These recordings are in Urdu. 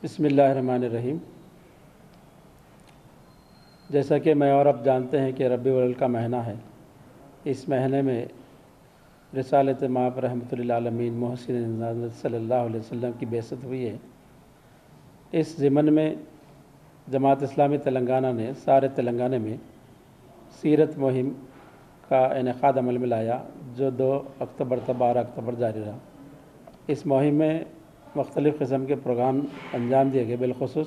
بسم اللہ الرحمن الرحیم۔ جیسا کہ میں اور اب جانتے ہیں کہ ربیع الاول کا مہینہ ہے، اس مہینے میں رسالت مآب رحمۃ للعالمین محسن انسان صلی اللہ علیہ وسلم کی بعثت ہوئی ہے۔ اس ضمن میں جماعت اسلامی تلنگانہ نے سارے تلنگانہ میں سیرت مہم کا انعقاد عمل میں لایا، جو 2 اکتوبر تا 12 اکتوبر جاری رہا۔ اس مہم میں مختلف قسم کے پروگرام انجام دیے گئے، بالخصوص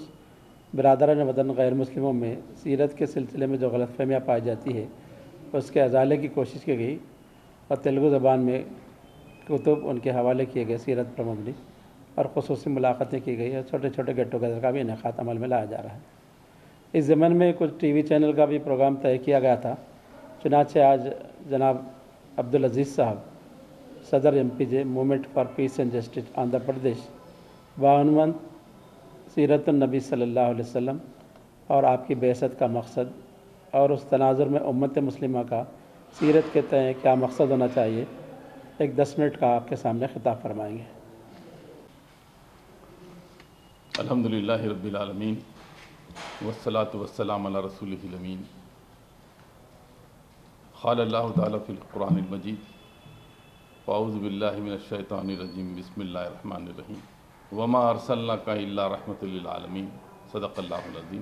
برادران وطن غیر مسلموں میں سیرت کے سلسلے میں جو غلط فہمیاں پائی جاتی ہے اس کے ازالے کی کوشش کی گئی، اور تیلگو زبان میں کتب ان کے حوالے کیے گئے سیرت پر مبنی، اور خصوصی ملاقاتیں کی گئی، اور چھوٹے چھوٹے گیٹ ٹوگیدر کا بھی انعقاد عمل میں لایا جا رہا ہے۔ اس ضمن میں کچھ ٹی وی چینل کا بھی پروگرام طے کیا گیا تھا، چنانچہ آج جناب عبدالعزیز صاحب، صدر MPJ movement for peace and justice Andhra Pradesh, بعنوان سیرت النبی صلی اللہ علیہ وسلم اور آپ کی بعثت کا مقصد، اور اس تناظر میں امت مسلمہ کا سیرت کے تئیں کیا مقصد ہونا چاہیے، ایک 10 منٹ کا آپ کے سامنے خطاب فرمائیں گے۔ الحمدللہ رب العالمین والصلاة والسلام علی رسولہ الامین۔ قال اللہ تعالیٰ فی القرآن المجید اعوذ باللہ من الشیطان الرجیم بسم اللہ الرحمن الرحیم وما ارسلناک الا رحمۃ للعالمین صدق اللہ العظیم۔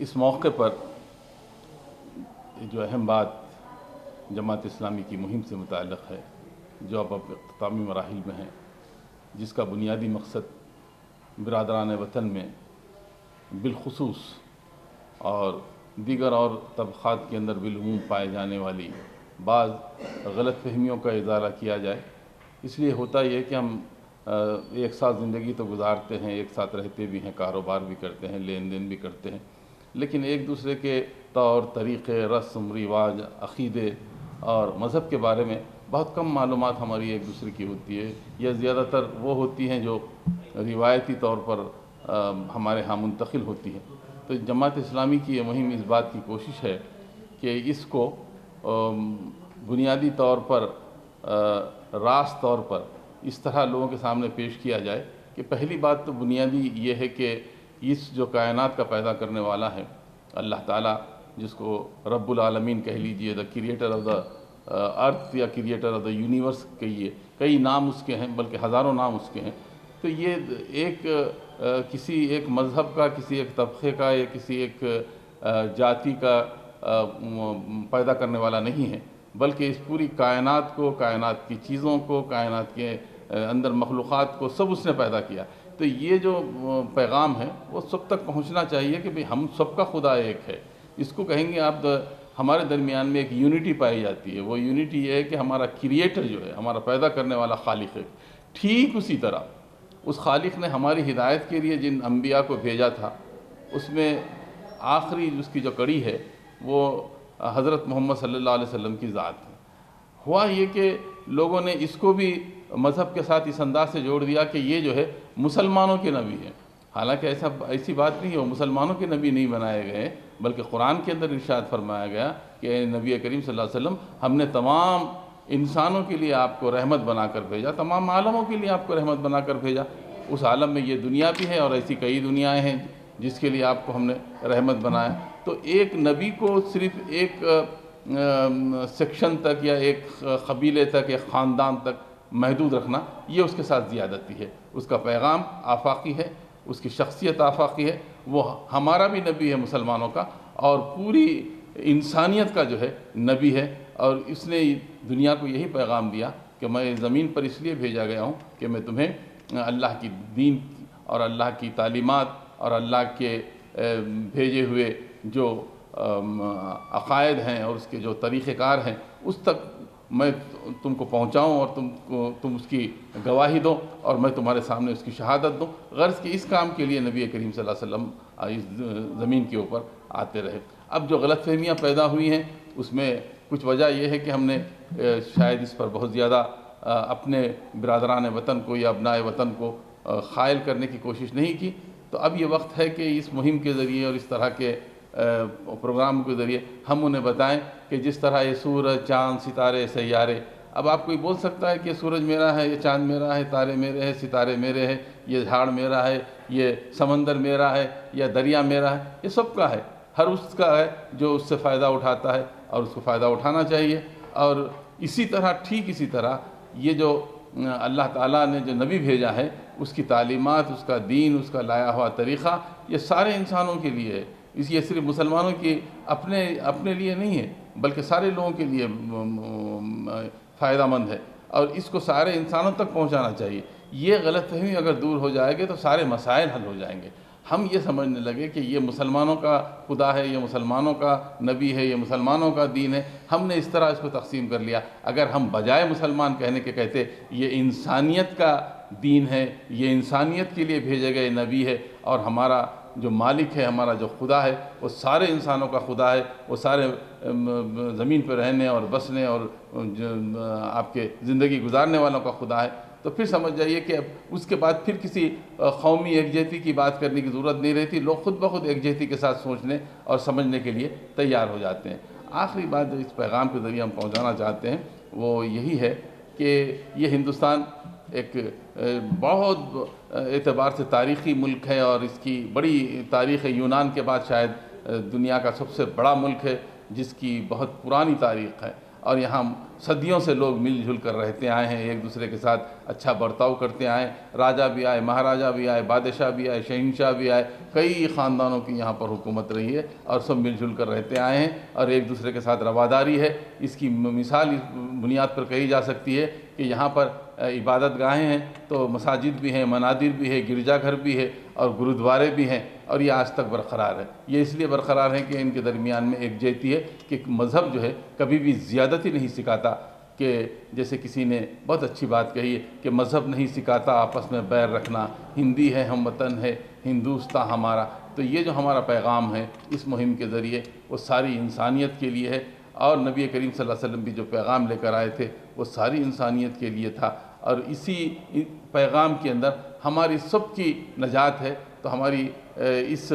اس موقع پر جو اہم بات جماعت اسلامی کی مہم سے متعلق ہے، جو اب اختتامی مراحل میں ہے، جس کا بنیادی مقصد برادران وطن میں بالخصوص اور دیگر اور طبقات کے اندر بالعموم پائے جانے والی بعض غلط فہمیوں کا ازالہ کیا جائے۔ اس لیے ہوتا یہ ہے کہ ہم ایک ساتھ زندگی تو گزارتے ہیں، ایک ساتھ رہتے بھی ہیں، کاروبار بھی کرتے ہیں، لین دین بھی کرتے ہیں، لیکن ایک دوسرے کے طور طریقے، رسم رواج، عقیدے اور مذہب کے بارے میں بہت کم معلومات ہماری ایک دوسرے کی ہوتی ہے، یا زیادہ تر وہ ہوتی ہیں جو روایتی طور پر ہمارے ہاں منتقل ہوتی ہیں۔ تو جماعت اسلامی کی یہ مہم اس بات کی کوشش ہے کہ اس کو بنیادی طور پر راست طور پر اس طرح لوگوں کے سامنے پیش کیا جائے کہ پہلی بات تو بنیادی یہ ہے کہ اس جو کائنات کا پیدا کرنے والا ہے اللہ تعالیٰ، جس کو رب العالمین کہہ لیجئے، دا کریٹر آف دا ارتھ یا کریٹر آف دا یونیورس کہیے، کئی نام اس کے ہیں، بلکہ ہزاروں نام اس کے ہیں۔ تو یہ ایک کسی ایک مذہب کا، کسی ایک طبقے کا یا کسی ایک جاتی کا پیدا کرنے والا نہیں ہے، بلکہ اس پوری کائنات کو، کائنات کی چیزوں کو، کائنات کے اندر مخلوقات کو سب اس نے پیدا کیا۔ تو یہ جو پیغام ہے وہ سب تک پہنچنا چاہیے کہ ہم سب کا خدا ایک ہے۔ اس کو کہیں گے آپ، ہمارے درمیان میں ایک یونٹی پائی جاتی ہے۔ وہ یونٹی یہ ہے کہ ہمارا کریٹر جو ہے، ہمارا پیدا کرنے والا خالق ہے، ٹھیک اسی طرح اس خالق نے ہماری ہدایت کے لیے جن انبیاء کو بھیجا تھا، اس میں آخری اس کی جو کڑی ہے وہ حضرت محمد صلی اللہ علیہ وسلم کی ذات ہے۔ ہوا یہ کہ لوگوں نے اس کو بھی مذہب کے ساتھ اس انداز سے جوڑ دیا کہ یہ جو ہے مسلمانوں کے نبی ہیں، حالانکہ ایسی بات نہیں ہے، وہ مسلمانوں کے نبی نہیں بنائے گئے، بلکہ قرآن کے اندر ارشاد فرمایا گیا کہ اے نبی کریم صلی اللہ علیہ وسلم، ہم نے تمام انسانوں کے لیے آپ کو رحمت بنا کر بھیجا، تمام عالموں کے لیے آپ کو رحمت بنا کر بھیجا۔ اس عالم میں یہ دنیا بھی ہے، اور ایسی کئی دنیایں ہیں جس کے لیے آپ کو ہم نے رحمت بنایا۔ تو ایک نبی کو صرف ایک سیکشن تک یا ایک قبیلے تک، ایک خاندان تک محدود رکھنا، یہ اس کے ساتھ زیادتی ہے۔ اس کا پیغام آفاقی ہے، اس کی شخصیت آفاقی ہے، وہ ہمارا بھی نبی ہے مسلمانوں کا، اور پوری انسانیت کا جو ہے نبی ہے، اور اس نے دنیا کو یہی پیغام دیا کہ میں زمین پر اس لیے بھیجا گیا ہوں کہ میں تمہیں اللہ کی دین اور اللہ کی تعلیمات اور اللہ کے بھیجے ہوئے جو عقائد ہیں اور اس کے جو طریقہ کار ہیں، اس تک میں تم کو پہنچاؤں، اور تم اس کی گواہی دو، اور میں تمہارے سامنے اس کی شہادت دوں۔ غرض کہ اس کام کے لیے نبی کریم صلی اللہ علیہ وسلم اس زمین کے اوپر آتے رہے۔ اب جو غلط فہمیاں پیدا ہوئی ہیں، اس میں کچھ وجہ یہ ہے کہ ہم نے شاید اس پر بہت زیادہ اپنے برادران وطن کو یا ابنائے وطن کو خائل کرنے کی کوشش نہیں کی۔ تو اب یہ وقت ہے کہ اس مہم کے ذریعے اور اس طرح کے پروگرام کے ذریعے ہم انہیں بتائیں کہ جس طرح یہ سورج، چاند، ستارے، سیارے اب آپ کوئی بول سکتا ہے کہ سورج میرا ہے، یہ چاند میرا ہے، تارے میرے ہیں، ستارے میرے ہیں، یہ جھاڑ میرا ہے، یہ سمندر میرا ہے، یا دریا میرا ہے؟ یہ سب کا ہے، ہر اس کا ہے جو اس سے فائدہ اٹھاتا ہے، اور اس کو فائدہ اٹھانا چاہیے۔ اور اسی طرح، ٹھیک اسی طرح، یہ جو اللہ تعالیٰ نے جو نبی بھیجا ہے، اس کی تعلیمات، اس کا دین، اس کا لایا ہوا طریقہ، یہ سارے انسانوں کے لیے ہے۔ یہ صرف مسلمانوں کی اپنے لیے نہیں ہے، بلکہ سارے لوگوں کے لیے فائدہ مند ہے، اور اس کو سارے انسانوں تک پہنچانا چاہیے۔ یہ غلط فہمی اگر دور ہو جائے گی تو سارے مسائل حل ہو جائیں گے۔ ہم یہ سمجھنے لگے کہ یہ مسلمانوں کا خدا ہے، یہ مسلمانوں کا نبی ہے، یہ مسلمانوں کا دین ہے، ہم نے اس طرح اس کو تقسیم کر لیا۔ اگر ہم بجائے مسلمان کہنے کے کہتے یہ انسانیت کا دین ہے، یہ انسانیت کے لیے بھیجے گئے نبی ہے، اور ہمارا جو مالک ہے، ہمارا جو خدا ہے، وہ سارے انسانوں کا خدا ہے، وہ سارے زمین پہ رہنے اور بسنے اور آپ کے زندگی گزارنے والوں کا خدا ہے، تو پھر سمجھ جائیے کہ اب اس کے بعد پھر کسی قومی یکجہتی کی بات کرنے کی ضرورت نہیں رہتی۔ لوگ خود بخود یکجہتی کے ساتھ سوچنے اور سمجھنے کے لیے تیار ہو جاتے ہیں۔ آخری بات جو اس پیغام کے ذریعے ہم پہنچانا چاہتے ہیں وہ یہی ہے کہ یہ ہندوستان ایک بہت اعتبار سے تاریخی ملک ہے، اور اس کی بڑی تاریخ ہے، یونان کے بعد شاید دنیا کا سب سے بڑا ملک ہے، جس کی بہت پرانی تاریخ ہے، اور یہاں صدیوں سے لوگ مل جل کر رہتے آئے ہیں، ایک دوسرے کے ساتھ اچھا برتاؤ کرتے آئے ہیں۔ راجہ بھی آئے، مہاراجہ بھی آئے، بادشاہ بھی آئے، شہنشاہ بھی آئے، کئی خاندانوں کی یہاں پر حکومت رہی ہے، اور سب مل جل کر رہتے آئے ہیں، اور ایک دوسرے کے ساتھ رواداری ہے۔ اس کی مثال اس بنیاد پر کہی جا سکتی ہے کہ یہاں پر عبادت گاہیں ہیں تو مساجد بھی ہیں، منادر بھی ہے، گرجا گھر بھی ہے، اور گرودوارے بھی ہیں، اور یہ آج تک برقرار ہے۔ یہ اس لیے برقرار ہے کہ ان کے درمیان میں یکجہتی ہے کہ مذہب جو ہے کبھی بھی زیادتی نہیں سکھاتا، کہ جیسے کسی نے بہت اچھی بات کہی ہے کہ مذہب نہیں سکھاتا آپس میں بیر رکھنا، ہندی ہے ہم وطن ہے، ہندوستان ہمارا۔ تو یہ جو ہمارا پیغام ہے اس مہم کے ذریعے، وہ ساری انسانیت کے لیے ہے، اور نبی کریم صلی اللہ علیہ وسلم بھی جو پیغام لے کر آئے تھے وہ ساری انسانیت کے لیے تھا، اور اسی پیغام کے اندر ہماری سب کی نجات ہے۔ تو ہماری اس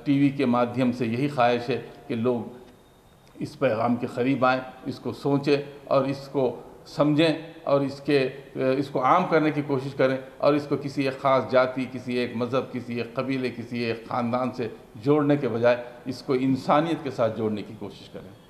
ٹی وی کے مادھیم سے یہی خواہش ہے کہ لوگ اس پیغام کے قریب آئیں، اس کو سوچیں اور اس کو سمجھیں، اور اس کو عام کرنے کی کوشش کریں، اور اس کو کسی ایک خاص جاتی، کسی ایک مذہب، کسی ایک قبیلے، کسی ایک خاندان سے جوڑنے کے بجائے اس کو انسانیت کے ساتھ جوڑنے کی کوشش کریں۔